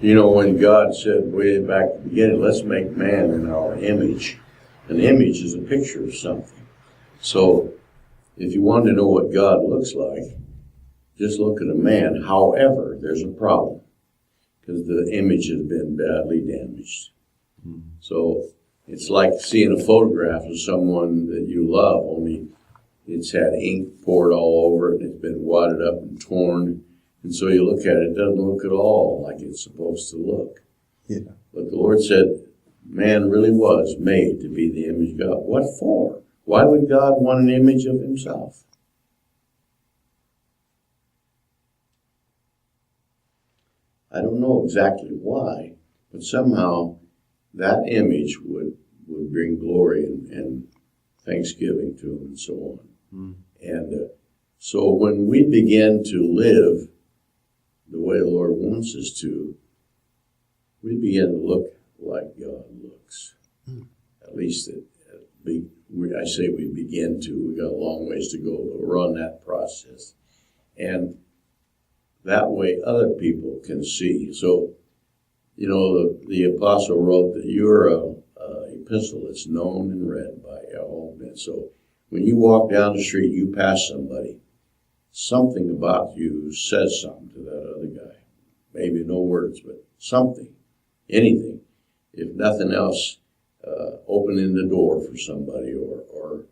You know, when God said way back at the beginning, let's make man in our image. An image is a picture of something. So if you want to know what God looks like, just look at a man. However, there's a problem because the image has been badly damaged. Mm-hmm. So it's like seeing a photograph of someone that you love, only it's had ink poured all over it and it's been wadded up and torn. And so you look at it, it doesn't look at all like it's supposed to look. Yeah. But the Lord said, man really was made to be the image of God. What for? Why would God want an image of himself? I don't know exactly why, but somehow that image would bring glory and thanksgiving to him and so on. Mm. And so when we begin to live the way the Lord wants us to, we begin to look like God looks. Mm. At least I say we begin to. We got a long ways to go, but we're on that process. And that way other people can see. So, you know, the apostle wrote that you're a epistle that's known and read by all men. So when you walk down the street, you pass somebody, something about you says something to that other guy. Maybe no words, but something, anything. If nothing else, opening the door for somebody or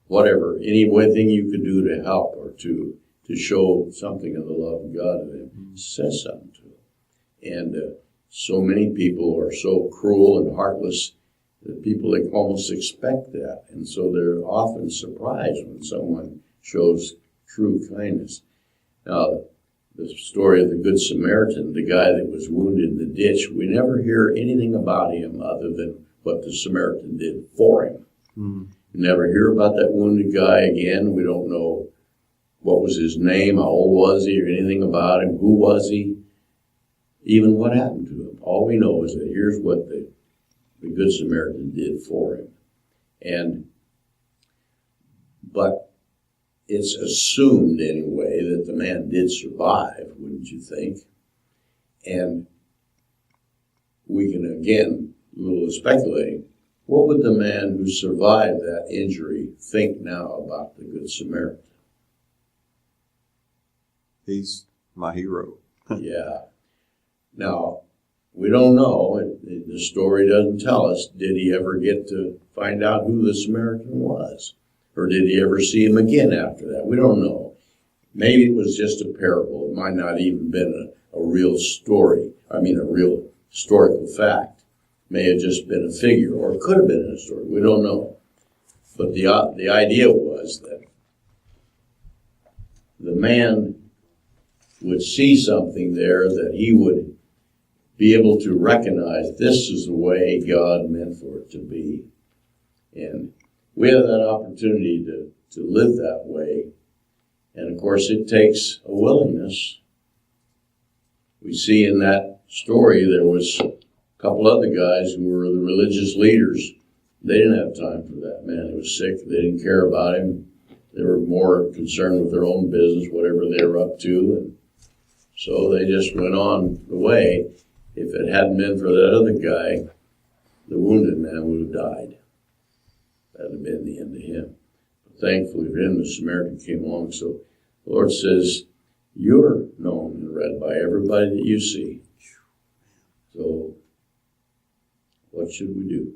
whatever, any thing you could do to help or to show something of the love of God in them, says something to them. And so many people are so cruel and heartless that people almost expect that. And so they're often surprised when someone shows true kindness. Now, the story of the Good Samaritan, the guy that was wounded in the ditch, we never hear anything about him other than what the Samaritan did for him. Mm-hmm. We never hear about that wounded guy again. We don't know what was his name, how old was he, or anything about him, who was he, even what happened to him. All we know is that here's what the Good Samaritan did for him. But it's assumed anyway that the man did survive, wouldn't you think? And we can, again, a little speculating, what would the man who survived that injury think now about the Good Samaritan? He's my hero. Yeah. Now, we don't know. The story doesn't tell us. Did he ever get to find out who the Samaritan was? Or did he ever see him again after that? We don't know. Maybe it was just a parable. It might not even been a real story. I mean, a real historical fact. May have just been a figure, or it could have been a story. We don't know. But the idea was that the man would see something there that he would be able to recognize this is the way God meant for it to be. And we have that opportunity to live that way. And of course, it takes a willingness. We see in that story there was a couple other guys who were the religious leaders. They didn't have time for that man. He was sick. They didn't care about him. They were more concerned with their own business, whatever they were up to. And so they just went on the way. If it hadn't been for that other guy, the wounded man would have died. That would have been the end of him. But thankfully for him, the Samaritan came along. So the Lord says, you're known and read by everybody that you see. So what should we do?